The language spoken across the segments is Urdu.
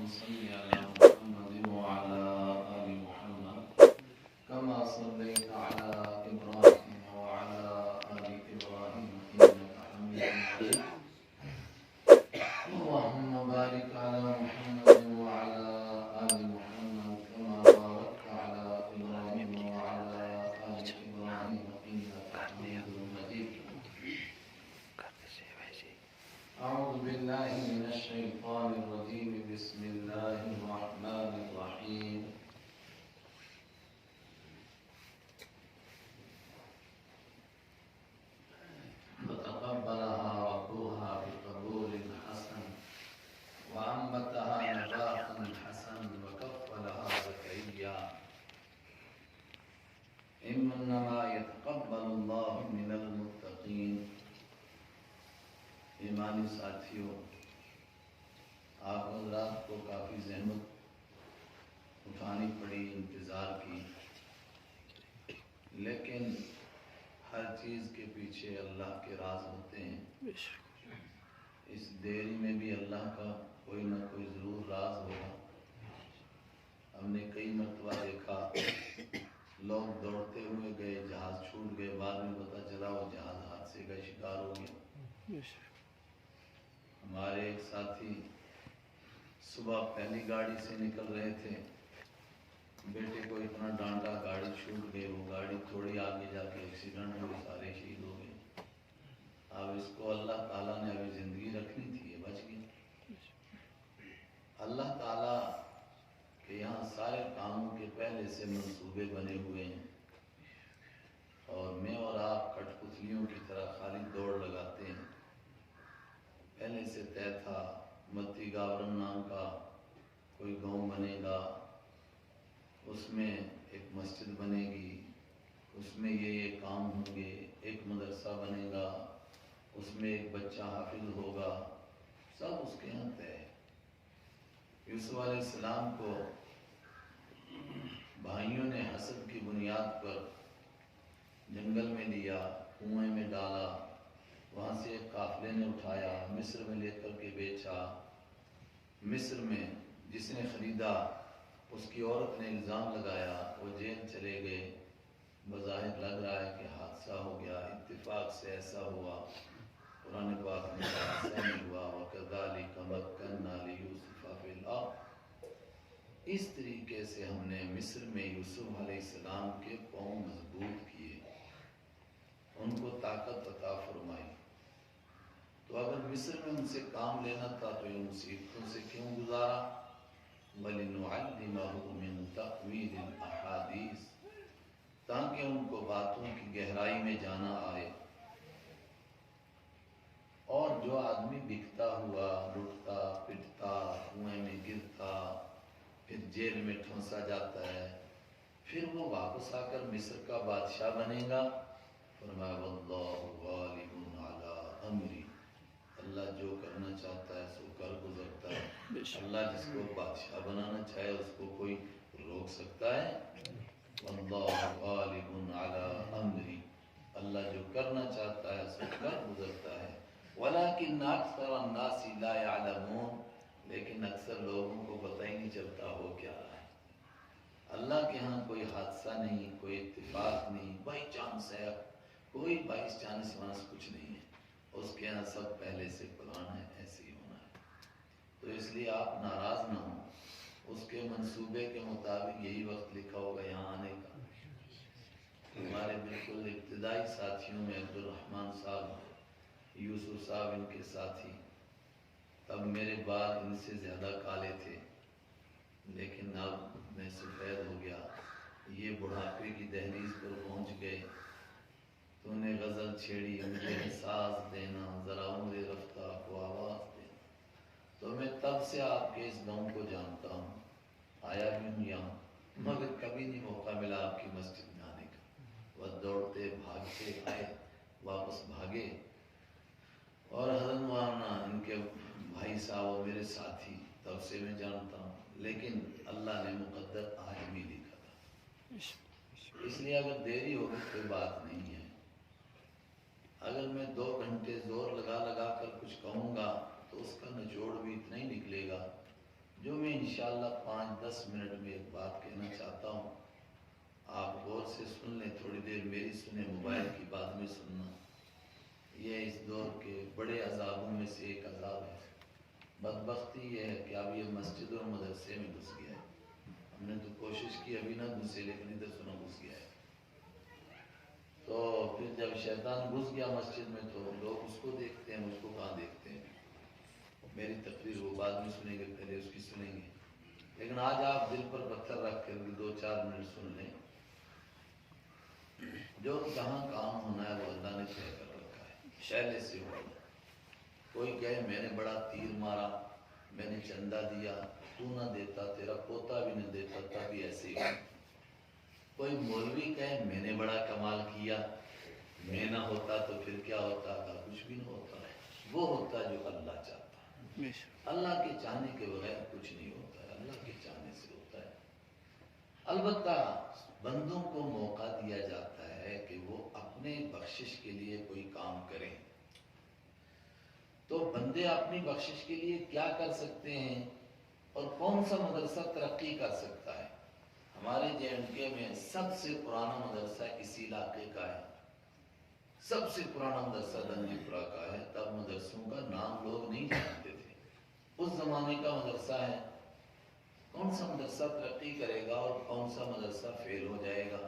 صل على محمد وعلى آل محمد كما صليت على إبراهيم وعلى آل إبراهيم إنك حميد مجيد اللهم بارك على محمد وعلى آل محمد كما باركت على إبراهيم وعلى آل إبراهيم إنك حميد مجيد أعوذ بالله من الشيطان الرجيم بسم الله الرحمن الرحيم فتقبلها ربها بقبول حسن وأنبتها نباتا حسنا وكفلها زكريا إنما يتقبل الله من المتقين ایمانی ساتھیوں، آپ حضرات کو کافی زحمت اٹھانی پڑی، انتظار کی، لیکن ہر چیز کے پیچھے اللہ کے راز ہوتے ہیں۔ اس دیری میں بھی اللہ کا کوئی نہ کوئی ضرور راز ہوگا۔ ہم نے کئی مرتبہ دیکھا لوگ دوڑتے ہوئے گئے، جہاز چھوٹ گئے، بعد میں پتہ چلا وہ جہاز حادثے کا شکار ہو گیا۔ ہمارے ایک ساتھی صبح پہلی گاڑی سے نکل رہے تھے، بیٹے کو اتنا ڈانٹا، گاڑی چھوٹ گئی، وہ گاڑی تھوڑی آگے جا کے ایکسیڈنٹ ہوئی، سارے شہید ہو گئے۔ اب اس کو اللہ تعالیٰ نے ابھی زندگی رکھنی تھی، یہ بچ گیا۔ اللہ تعالیٰ کے یہاں سارے کاموں کے پہلے سے منصوبے بنے ہوئے ہیں، اور میں اور آپ کٹ پتلیوں کی طرح خالی دوڑ لگاتے ہیں۔ پہلے سے طے تھا، متی گاورم نام کا کوئی گاؤں بنے گا، اس میں ایک مسجد بنے گی، اس میں یہ کام ہوں گے، ایک مدرسہ بنے گا، اس میں ایک بچہ حافظ ہوگا، سب اس کے یہاں طے ہے۔ یوسف علیہ السلام کو بھائیوں نے حسد کی بنیاد پر جنگل میں لیا، کنویں میں ڈالا، وہاں سے ایک قافلے نے اٹھایا، مصر میں لے کر کے بیچا۔ مصر میں جس نے خریدا اس کی عورت نے الزام لگایا، وہ جیل چلے گئے۔ بظاہر لگ رہا ہے کہ حادثہ ہو گیا، اتفاق سے ایسا ہوا۔ قرآن پاک میں ایسا نہیں ہوا، وَكَذَلِكَ مَكَّنَّا لِيُوسُفَ فِي الْأَرْضِ۔ اس طریقے سے ہم نے مصر میں یوسف علیہ السلام کے پاؤں مضبوط کیے، ان کو طاقت عطا فرمائی۔ تو اگر مصر میں ان سے کام لینا تھا تو ان مصیبتوں سے کیوں گزارا؟ وَلِنُعَلِّمَهُ مِن تَأْوِيلِ الْأَحَادِيثِ، تاکہ ان کو باتوں کی گہرائی میں جانا آئے۔ اور جو آدمی بکتا ہوا، لٹتا پٹتا، کنویں میں گرتا، پھر جیل میں ٹھونسا جاتا ہے، پھر وہ واپس آ کر مصر کا بادشاہ بنے گا۔ فرمایا وَاللَّهُ غَالِبٌ عَلَىٰ أَمْرِهِ، اللہ جو کرنا چاہتا ہے سو کر گزرتا ہے۔ اللہ جس کو بادشاہ بنانا چاہے اس کو کوئی روک سکتا ہے؟ وَاللَّهُ غَالِبٌ عَلَىٰ أَمْرِهِ، اللہ جو کرنا چاہتا ہے سو کر گزرتا ہے۔ وَلَٰكِنَّ أَكْثَرَ النَّاسِ لَا يَعْلَمُونَ، لیکن اکثر لوگوں کو پتہ ہی نہیں چلتا ہو کیا رہا ہے۔ اللہ کے ہاں کوئی حادثہ نہیں، کوئی اتفاق نہیں، بائی چانس ہے، کوئی بائی چانس وانس کچھ نہیں ہے۔ اس کے ہاں سب پہلے سے پلان ہے، ایسے ہی ہونا ہے۔ تو اس لیے آپ ناراض نہ ہوں، اس کے منصوبے کے مطابق یہی وقت لکھا ہوگا یہاں آنے کا۔ ہمارے بالکل ابتدائی ساتھیوں میں عبدالرحمن صاحب، یوسف صاحب ان کے ساتھی، تب میرے بال ان سے زیادہ کالے تھے، لیکن اب میں سفید ہو گیا۔ یہ بڑھاپے کی دہلیز پر پہنچ گئے۔ تو نے غزل چھیڑی، مجھے احساس دینا، ذرا عمر رفتہ کو آواز دینا۔ تو میں تب سے آپ کے اس گاؤں کو جانتا ہوں، آیا بھی ہوں یہاں، مگر کبھی نہیں موقع ملا آپ کی مسجد میں آنے کا۔ بس دوڑتے بھاگتے آئے، واپس بھاگے۔ اور حضرت مولانا ان کے بھائی صاحب اور میرے ساتھی تب سے میں جانتا ہوں، لیکن اللہ نے مقدر آج بھی لکھا تھا۔ اس لیے اگر دیری ہوگی کوئی بات نہیں ہے۔ اگر میں 2 گھنٹے زور لگا لگا کر کچھ کہوں گا تو اس کا نچوڑ بھی اتنا ہی نکلے گا جو میں انشاءاللہ 5-10 منٹ میں ایک بات کہنا چاہتا ہوں، آپ غور سے سن لیں، تھوڑی دیر میری سنیں، موبائل کی بعد میں سننا۔ یہ اس دور کے بڑے عذابوں میں سے ایک عذاب ہے۔ بدبختی یہ ہے کہ اب یہ مسجد اور مدرسے میں گھس گیا ہے۔ ہم نے تو کوشش کی ابھی نہ گھسے، لیکن ادھر سنا گھس گیا ہے۔ تو پھر جب شیطان گھس گیا مسجد میں تو لوگ اس کو دیکھتے ہیں، مجھ کو کہاں دیکھتے ہیں۔ میری تقریر وہ بعد میں سنیں گے، پہلے اس کی سنیں گے۔ لیکن آج آپ دل پر پتھر رکھ کر 2-4 منٹ سن لیں۔ جو جہاں کام ہونا ہے وہ اللہ نے طے کر رکھا ہے، شہلے سے ہونا۔ کوئی کہے میں نے بڑا تیر مارا، میں نے چندہ دیا، تو نہ دیتا، تیرا پوتا بھی نہ دیتا، تب بھی ایسے ہی۔ کوئی مولوی کہے میں نے بڑا کمال کیا، میں نہ ہوتا تو پھر کیا ہوتا تھا، کچھ بھی نہ ہوتا۔ وہ ہوتا جو اللہ چاہتا ہے۔ اللہ کے چاہنے کے بغیر کچھ نہیں ہوتا ہے، اللہ کے چاہنے سے ہوتا ہے۔ البتہ بندوں کو موقع دیا جاتا ہے کہ وہ اپنے بخشش کے لیے کوئی کام کریں۔ تو بندے اپنی بخشش کے لیے کیا کر سکتے ہیں اور کون سا مدرسہ ترقی کر سکتا ہے؟ ہمارے JNK میں سب سے پرانا مدرسہ اسی علاقے کا ہے، سب سے پرانا مدرسہ دنگی پورہ کا ہے۔ تب مدرسوں کا نام لوگ نہیں جانتے تھے، اس زمانے کا مدرسہ ہے۔ کون سا مدرسہ ترقی کرے گا اور کون سا مدرسہ فیل ہو جائے گا،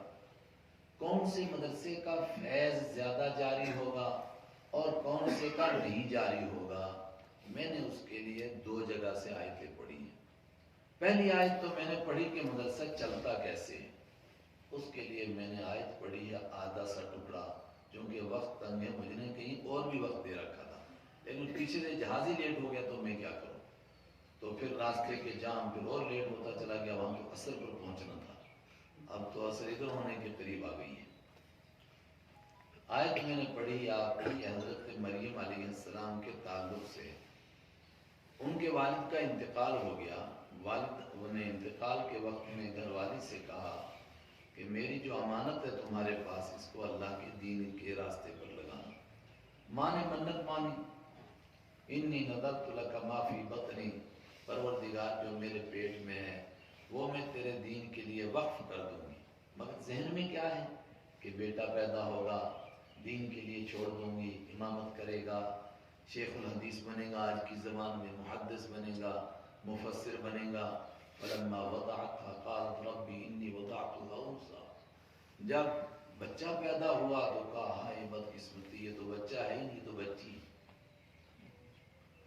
کون سے مدرسے کا فیض زیادہ جاری ہوگا اور کون سے کا نہیں جاری ہوگا، میں نے اس کے لیے 2 جگہ سے آیتیں پڑھی ہیں۔ پہلی آیت تو میں نے پڑھی کہ مدرسہ چلتا کیسے ہے، اس کے لیے میں نے آیت پڑھی ہے آدھا سا ٹکڑا، کیونکہ وقت تنگ ہے، مجھ نے کہیں اور بھی وقت دے رکھا تھا، لیکن پیچھے سے جہاز ہی لیٹ ہو گیا تو میں کیا کروں۔ تو پھر راستے کے جام پھر اور لیٹ ہوتا چلا گیا، وہاں تو عصر پر پہنچنا تھا، اب تو عصر ادھر ہونے کے قریب آ گئی ہے۔ آیت میں نے پڑھی آپ کی حضرت مریم علیہ السلام کے تعلق سے۔ ان کے والد کا انتقال ہو گیا، والد نے انتقال کے وقت میں گھر والی سے کہا کہ میری جو امانت ہے تمہارے پاس، اس کو اللہ کے دین کے راستے پر لگانا۔ ماں نے منت مانی، انی نذرت لک ما فی بطنی، پروردگار جو میرے پیٹ میں ہے وہ میں تیرے دین کے لیے وقف کر دوں گی۔ مگر ذہن میں کیا ہے کہ بیٹا پیدا ہوگا، دین کے لیے چھوڑ دوں گی، امامت کرے گا، شیخ الحدیث بنے گا، آج کی زبان میں محدث بنے گا، مفسر بنے گا۔ فلما وضعتها قالت ربی انی وضعتها انثی، جب بچہ پیدا ہوا تو کہا ہائے بدقسمتی، یہ تو بچہ ہے ہی نہیں، تو بچی۔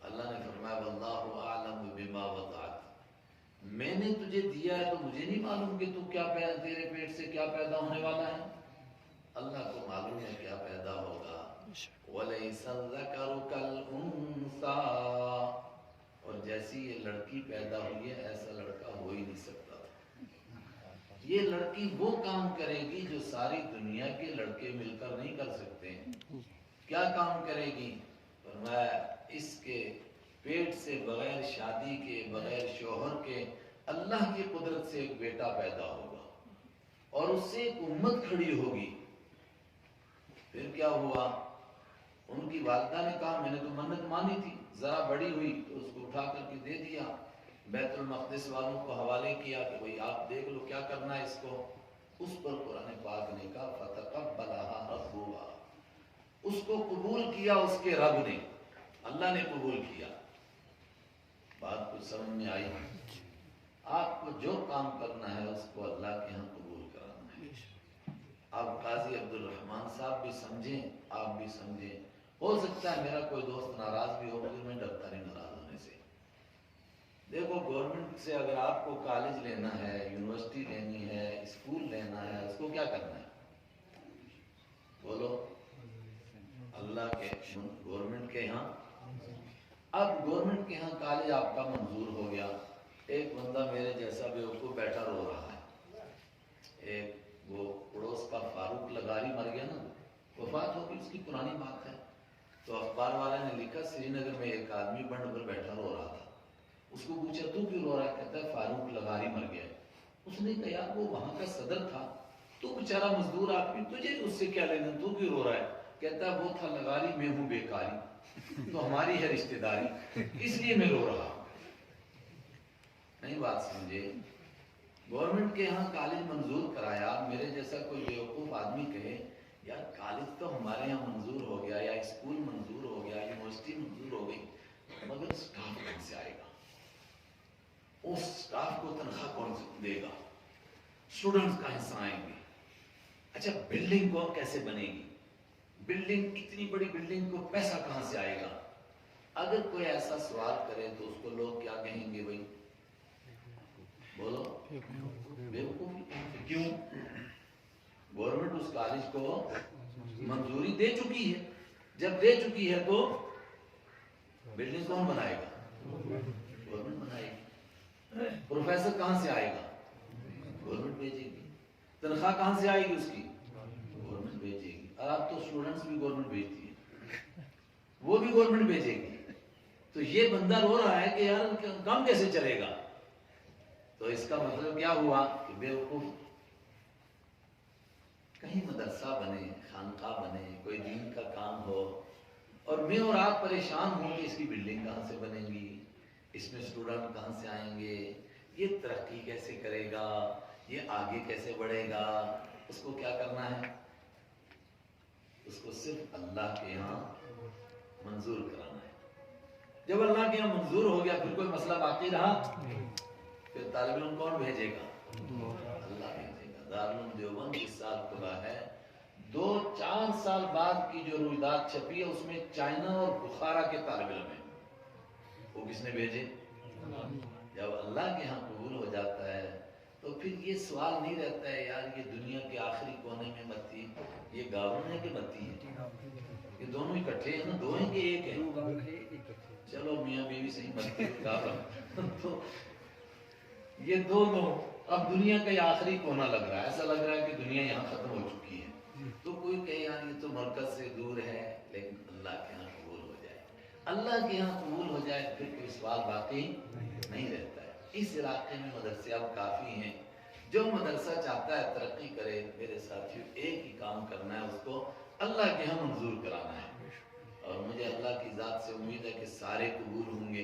اللہ نے فرمایا واللہ اعلم بما وضعت، میں نے تجھے دیا ہے تو مجھے نہیں معلوم کہ تو کیا تیرے پیٹ سے کیا پیدا ہونے والا ہے، اللہ کو معلوم ہے کیا پیدا ہوگا۔ وَلَيْسَ الذَّكَرُ كَالْأُنثَىٰ، اور جیسی یہ لڑکی پیدا ہوئی ہے ایسا لڑکا ہو ہی نہیں سکتا تھا۔ یہ لڑکی وہ کام کرے گی جو ساری دنیا کے لڑکے مل کر نہیں کر سکتے ہیں۔ کیا کام کرے گی؟ فرمایا اس کے پیٹ سے بغیر شادی کے، بغیر شوہر کے، اللہ کی قدرت سے ایک بیٹا پیدا ہوگا اور اس سے ایک امت کھڑی ہوگی۔ پھر کیا ہوا؟ ان کی والدہ نے کہا میں نے تو منت مانی تھی، ذرا بڑی ہوئی تو اس کو اٹھا کر کے دے دیا، بیت المقدس والوں کو حوالے کیا کہ بھئی آپ دیکھ لو کیا کرنا ہے اس کو۔ اس پر قرآن پاک نے کہا فتقبلها ربها، اس کو قبول کیا اس کے رب نے، اللہ نے قبول کیا۔ بات کچھ سمجھ میں آئی؟ آپ کو جو کام کرنا ہے اس کو اللہ کے ہاں قبول کرانا ہے۔ اب قاضی عبدالرحمن صاحب بھی سمجھیں، آپ بھی سمجھیں۔ ہو سکتا ہے میرا کوئی دوست ناراض بھی ہو، مگر میں ڈرتا نہیں ناراض ہونے سے۔ دیکھو گورنمنٹ سے اگر آپ کو کالج لینا ہے، یونیورسٹی لینی ہے، اسکول لینا ہے، اس کو کیا کرنا ہے؟ بولو، اللہ کے گورنمنٹ کے یہاں۔ اب گورنمنٹ کے یہاں کالج آپ کا منظور ہو گیا، ایک بندہ میرے جیسا بیوقوف بیٹھا رو رہا ہے، ایک وہ پڑوس کا فاروق لغاری مر گیا نا، وفات ہو گئی، اس کی پرانی بات ہے، تو اخبار والے نے لکھا سری نگر میں ایک آدمی بنڈ پر بیٹھا رو رہا تھا، اس کو پوچھا تو کیوں رو رہا ہے؟ کہتا ہے فاروق لغاری مر گیا۔ اس نے کہا یار وہ وہاں کا صدر تھا، تو بیچارہ مزدور آدمی، تجھے اس سے کیا لینا، تو کیوں رو رہا ہے؟ کہتا ہے وہ تھا لغاری، میں ہوں بیکاری، تو ہماری ہے رشتہ داری، اس لیے میں رو رہا ہوں۔ نہیں بات سمجھے. گورنمنٹ کے یہاں کالج منظور کرایا, میرے جیسا کوئی بیوقوف آدمی کہے یار کالج تو ہمارے یہاں منظور ہو گیا, یا اسکول منظور ہو گیا, یونیورسٹی منظور ہو گئی, مگر اسٹاف کہاں سے آئے گا؟ اس اسٹاف کو تنخواہ کون دے گا؟ اسٹوڈنٹس کہاں سے آئیں گے؟ اچھا بلڈنگ کو کیسے بنے گی؟ بلڈنگ, اتنی بڑی بلڈنگ کو پیسہ کہاں سے آئے گا؟ اگر کوئی ایسا سوال کرے تو اس کو لوگ کیا کہیں گے بھائی؟ بولو, بیوقوفی. کیوں؟ گورنمنٹ اس کالج کو منظوری دے چکی ہے, جب دے چکی ہے تو بلڈنگ کون بنائے گا؟ گورنمنٹ بنائے گی. پروفیسر کہاں سے آئے گا؟ گورنمنٹ بھیجے گی. تنخواہ کہاں سے آئے گی اس کی؟ گورنمنٹ بھیجے گی. اب تو اسٹوڈنٹس بھی گورنمنٹ بھیجتی ہے, وہ بھی گورنمنٹ بھیجے گی. تو یہ بندہ رو رہا ہے کہ یار کام کیسے چلے گا؟ تو اس کا مطلب کیا ہوا کہ بیوقوف. کہیں مدرسہ بنے, خانقاہ بنے, کوئی دین کا کام ہو, اور میں اور آپ پریشان ہوں کہ اس کی بلڈنگ کہاں سے بنے گی, اس میں اسٹوڈنٹ کہاں سے آئیں گے, یہ ترقی کیسے کرے گا, یہ آگے کیسے بڑھے گا. اس کو کیا کرنا ہے؟ اس کو صرف اللہ کے یہاں منظور کرانا ہے. جب اللہ کے یہاں منظور ہو گیا پھر کوئی مسئلہ باقی رہا؟ پھر طالب علم کون بھیجے گا؟ اللہ بھیجے گا. دارالعلوم دیوبند اس سال کھلا ہے, 2-4 سال بعد کی جو رویداد چھپی ہے اس میں چائنا اور بخارا کے طالب علم ہیں. وہ کس نے بھیجے؟ جب اللہ کے ہاں قبول ہو جاتا ہے تو پھر یہ سوال نہیں رہتا ہے یار یہ دنیا کے آخری کونے میں متی, یہ گاؤں ہے کہ متی ہے؟ یہ دونوں اکٹھے ہیں نا, دو ہیں کہ ایک ہے؟ چلو میاں بیوی صحیح متی گاؤں. تو یہ دونوں اب دنیا کا یہ آخری کونا لگ رہا ہے, ایسا لگ رہا ہے کہ دنیا یہاں ختم ہو چکی ہے. تو کوئی کہے یار یہ تو مرکز سے دور ہے, لیکن اللہ کے ہاں قبول ہو جائے, اللہ کے ہاں قبول ہو جائے پھر کوئی سوال باقی نہیں رہتا ہے. اس علاقے میں مدرسے اب کافی ہیں. جو مدرسہ چاہتا ہے ترقی کرے, میرے ساتھیوں ایک ہی کام کرنا ہے, اس کو اللہ کے ہاں منظور کرانا ہے. اور مجھے اللہ کی ذات سے امید ہے کہ سارے قبول ہوں گے,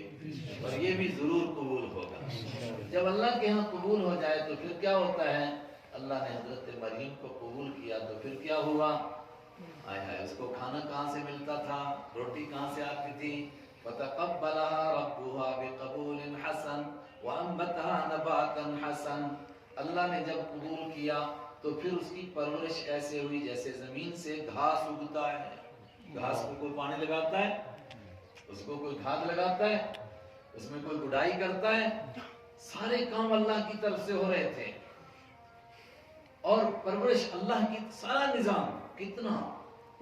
اور یہ بھی ضرور قبول ہوگا. جب اللہ کے ہاں قبول ہو جائے تو پھر کیا ہوتا ہے؟ اللہ نے حضرت مریم کو قبول کیا تو پھر کیا ہوا؟ آئے ہائے, اس کو کھانا کہاں سے ملتا تھا, روٹی کہاں سے آتی تھی؟ فَتَقَبَّلَهَا رَبُّهَا بِقَبُولٍ حَسَنٍ وَأَنبَتَهَا نَبَاتًا حَسَنًا. اللہ نے جب قبول کیا تو پھر اس کی پرورش ایسے ہوئی جیسے زمین سے گھاس اگتا ہے. گھاس کو کوئی پانی لگاتا ہے, اس کو کوئی کھاد لگاتا ہے, اس میں کوئی گڈائی کرتا ہے, سارے کام اللہ کی طرف سے ہو رہے تھے. اور پرورش اللہ کی, سارا نظام کتنا.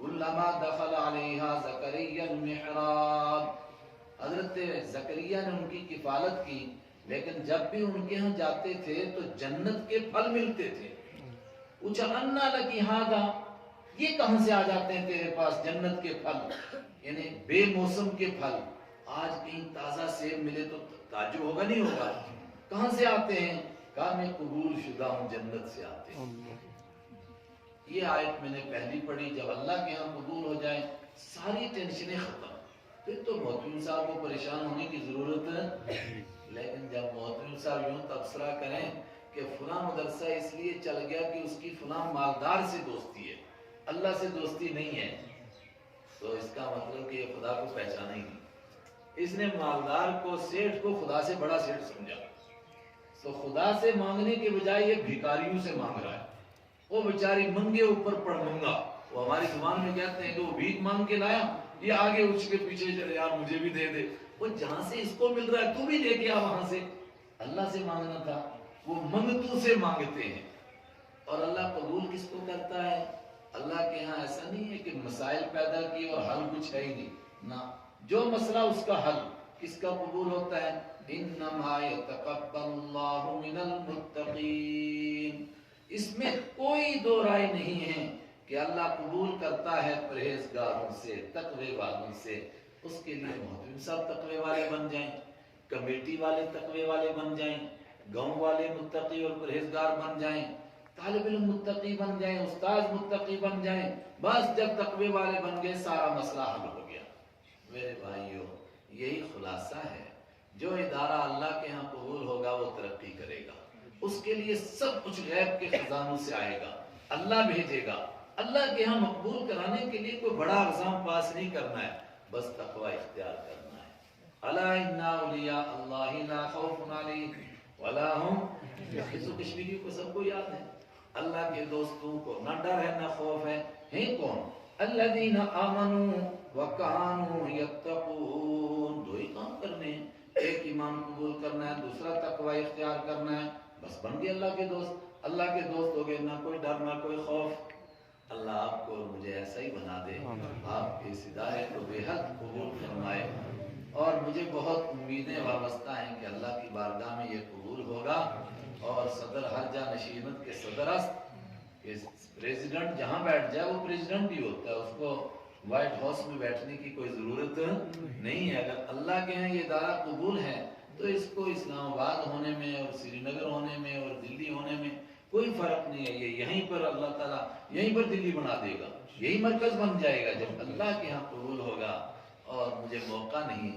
علما دخل علیہا زکریا المحراب, حضرت زکریا نے ان کی کفالت کی, لیکن جب بھی ان کے ہاں جاتے تھے تو جنت کے پھل ملتے تھے. پوچھا انا لکی ھذا, یہ کہاں سے آ جاتے ہیں تیرے پاس جنت کے پھل, یعنی بے موسم کے پھل. آج کہیں تازہ سیب ملے تو تعجب ہوگا نہیں ہوگا, کہاں سے آتے ہیں؟ کہا میں قبول شدہ ہوں, جنت سے آتے ہیں. یہ آیت میں نے پہلی پڑھی. جب اللہ کے ہاں قبول ہو جائے ساری ٹینشنیں ختم, پھر تو محتمم صاحب کو پریشان ہونے کی ضرورت ہے. لیکن جب محتمم صاحب یوں تبصرہ کریں کہ فلاں مدرسہ اس لیے چل گیا کہ اس کی فلاں مالدار سے دوستی ہے, اللہ سے دوستی نہیں ہے, تو اس کا مطلب کہ یہ خدا کو پہچانے ہی نہیں. اس نے مالدار کو, سیٹھ کو خدا سے بڑا سیٹھ سمجھا. تو خدا سے مانگنے کے بجائے یہ بھکاریوں سے مانگ رہا ہے. وہ بیچاری منگے اوپر پڑ منگا, وہ ہماری زبان میں کہتے ہیں کہ وہ بھیک مانگ کے لایا, یہ آگے اٹھ کے پیچھے چلے یار مجھے بھی دے دے. وہ جہاں سے اس کو مل رہا ہے تو بھی لے کے آ وہاں سے. اللہ سے مانگنا تھا, وہ منگتوں سے مانگتے ہیں. اور اللہ قبول کس کو کرتا ہے؟ اللہ کے ہاں ایسا نہیں ہے کہ مسائل پیدا کیے اور حل کچھ ہے ہی نہیں نہ, جو مسئلہ اس کا حل کس کا قبول ہوتا ہے؟ انما یتقبل اللہ من المتقین. اس میں کوئی دو رائے نہیں ہے کہ اللہ قبول کرتا ہے پرہیزگاروں سے, تقوی والوں سے. اس کے لیے محتمم صاحب تقوی والے بن جائیں, کمیٹی والے تقوی والے بن جائیں, گاؤں والے متقی اور پرہیزگار بن جائیں, طالب علم متقی بن جائیں, استاد متقی بن جائیں. بس جب تقوی والے بن گئے سارا مسئلہ حل ہو گیا. میرے بھائیوں, یہی خلاصہ ہے. جو ادارہ اللہ کے ہاں قبول ہوگا وہ وہ ترقی کرے گا. اس کے لیے سب کچھ غیب کے خزانوں سے آئے گا, اللہ بھیجے گا. اللہ کے ہاں مقبول کرانے کے لیے کوئی بڑا اگزام پاس نہیں کرنا ہے, بس تقوی اختیار کرنا ہے. الا ان اولیاء اللہ لا خوف علیہم ولا هم يحزنون. کشمیری کو سب کو یاد ہے, اللہ کے دوستوں کو نہ ڈر ہے نہ خوف ہے. ہیں کون؟ الذین آمنوا وکانوا یتقون. دو ہی کام کرنے ہیں, ایک ایمان قبول کرنا ہے, دوسرا تقوی اختیار کرنا ہے, بس بن گئے اللہ کے دوست. اللہ کے دوست ہو گئے, نہ کوئی ڈر نہ کوئی خوف. اللہ آپ کو اور مجھے ایسا ہی بنا دے, آپ کی اس ہدایت کو بے حد قبول فرمائے. اور مجھے بہت امیدیں وابستہ ہیں کہ اللہ کی بارگاہ میں یہ قبول ہوگا. اور صدر ہر جا نشینت کے صدر است کہ پریزیڈنٹ جہاں بیٹھ جائے وہ پریزیڈنٹ ہی ہوتا ہے, اس کو وائٹ ہاؤس میں بیٹھنے کی کوئی ضرورت نہیں ہے. اگر اللہ کے ہیں یہ ادارہ قبول ہے تو اس کو اسلام آباد ہونے میں اور سری نگر ہونے میں اور دلی ہونے میں کوئی فرق نہیں ہے. یہ یہیں پر اللہ تعالیٰ یہیں پر دلی بنا دے گا, یہی مرکز بن جائے گا جب اللہ کے ہاں قبول ہوگا. اور مجھے موقع نہیں,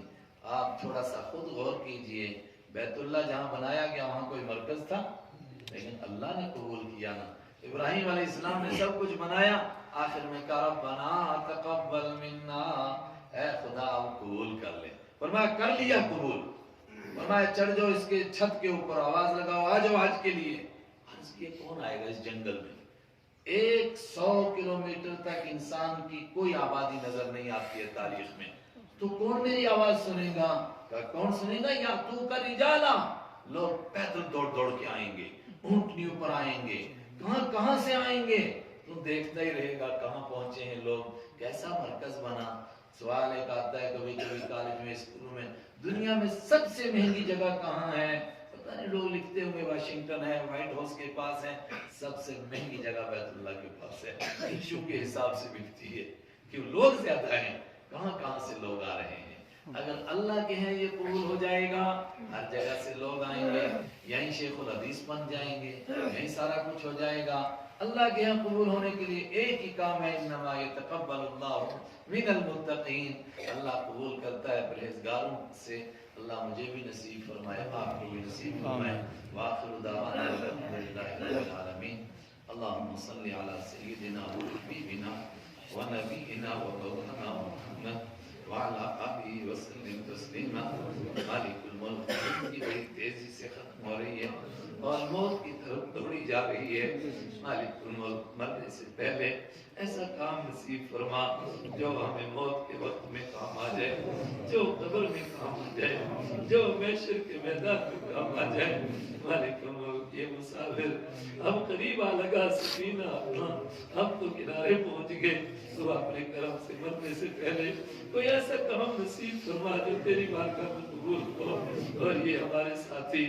آپ تھوڑا سا خود غور کیجئے, بیت اللہ جہاں بنایا گیا وہاں کوئی مرکز تھا, لیکن اللہ نے قبول کیا نا. ابراہیم علیہ السلام نے سب کچھ بنایا, آخر میں کہا ربنا تقبل منا, اے خدا آپ قبول کر لے. فرمایا کر لیا قبول. فرمایا چڑھ جاؤ اس کے چھت کے اوپر, آواز لگاؤ آ جاؤ حج کے لیے. حج کے کون آئے گا اس جنگل میں؟ 100 کلومیٹر تک انسان کی کوئی آبادی نظر نہیں آتی ہے تاریخ میں, تو کون میری آواز سنے گا؟ کون سنے گا؟ یا تو کا رجالا, لوگ پیدل دوڑ دوڑ کے آئیں گے, اونٹنیوں پر آئیں گے, کہاں سے آئیں گے, تو دیکھتا ہی رہے گا کہاں پہنچے ہیں لوگ, کیسا مرکز بنا. سوال ایک آتا ہے کبھی کبھی کالج میں, اسکولوں میں, دنیا میں سب سے مہنگی جگہ کہاں ہے؟ پتہ نہیں, لوگ لکھتے ہوئے واشنگٹن ہے, وائٹ ہاؤس کے پاس ہے. سب سے مہنگی جگہ بیت اللہ کے پاس ہے, ایشو کے حساب سے بکتی ہے, کیوں لوگ زیادہ ہیں, کہاں سے لوگ آ رہے ہیں. اگر اللہ کے ہیں یہ قبول ہو جائے گا, ہر جگہ سے لوگ آئیں گے, یہیں شیخ الحدیث بن جائیں گے, یہیں سارا کچھ ہو جائے گا. اللہ کے یہاں قبول ہونے کے لیے ایک ہی کام ہے, انما یتقبل اللہ من المتقین. اللہ قبول کرتا ہے پرہیزگاروں سے. اللہ مجھے بھی نصیب فرمائے, آپ کو بھی نصیب فرمائے. وآخر دعوانا الحمدللہ رب العالمین. اللہم صلی علی سیدنا و حبیبنا و نبینا و مولانا محمد وعلى آلہ وسلم تسلیما. مالک الملک کی بڑی تیزی سے ختم ہو رہی ہے اور موت کی طرف دوڑی جا رہی ہے. مالک الملک مرنے سے پہلے ایسا کام نصیب فرما جو ہمیں موت کے وقت میں کام آ جائے, جو قبر میں کام آ جائے, جو محشر کے میدان میں کام آ جائے. مالک الملک یہ مسافر اب قریب آ لگا سفینہ اپنا, اب تو کنارے پہنچ گئے, تو اپنے کرم سے مرنے سے پہلے کوئی ایسا کام نصیب فرما جو تیری بارگاہ میں قبول ہو. اور یہ ہمارے ساتھی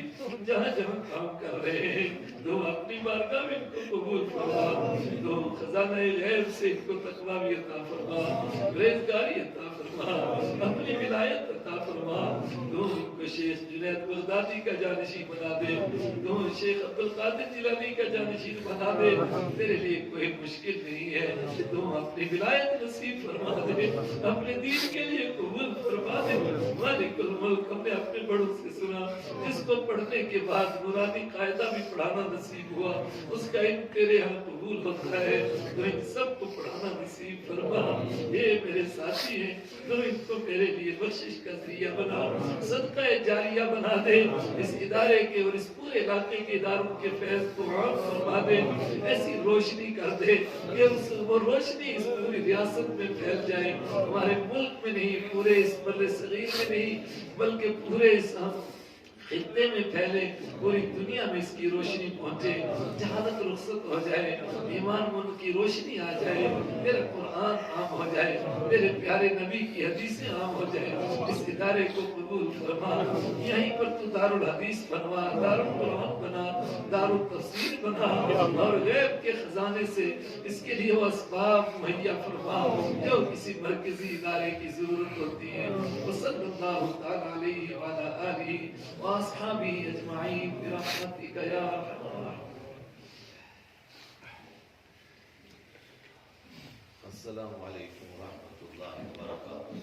جہاں کام کر رہے ہیں, تو اپنی بارگاہ میں ان کو قبول فرما. تو خزانہ غیب سے ان کو تقوی بھی عطا فرما, پرہیزگاری عطا فرما, اپنی ولایت عطا فرما. تو ان کو شیخ جنید بغدادی کا جانشین بنا دے, تو شیخ عبدالقادر جیلانی کا جانشین بنا دے. تیرے لیے کوئی مشکل نہیں ہے, تو اپنی ولایت نصیب فرما دے, اپنے دین کے لیے قبول فرما دے. مالک الملک ہم نے اپنے بڑوں سے سنا, جس کو پڑھنے کے بعد نورانی قاعدہ بھی پڑھانا نصیب ہوا, اس کا علم تیرے ہاں قبول ہوتا ہے. تو ان سب کو پڑھانا نصیب فرما. یہ میرے ساتھی ہیں, تو ان کو میرے لیے بخشش کا ذریعہ بنا, صدقہ جاریہ بنا دے. اس ادارے کے اور اس پورے علاقے کے اداروں کے فیض کو عام فرما دے. ایسی روشنی کر دے کہ وہ روشنی اس پوری ریاست میں پھیل جائے. ہمارے ملک میں نہیں, پورے اس بر صغیر میں نہیں, بلکہ پورے اس خطے میں پھیلے, پوری دنیا میں اس کی روشنی پہنچے. جہالت رخصت ہو جائے, ایمان مند کی روشنی آ جائے, تیرا قرآن عام ہو جائے, تیرے پیارے نبی کی حدیثیں عام ہو جائے. اس ادارے کو قبول فرما. یہیں پر تو دارالحدیث بنوا, دارالقرآن بنا, دارالتفسیر بنا, اور غیب کے خزانے سے اس کے لیے وہ اسباب مہیا فرما جو کسی مرکزی ادارے کی ضرورت ہوتی ہے. وصلی اللہ تعالی علیہ وعلی آلہ واصحابہ اجمعین برحمتک یا ارحم الراحمین. السلام علیکم ورحمۃ اللہ وبرکاتہ.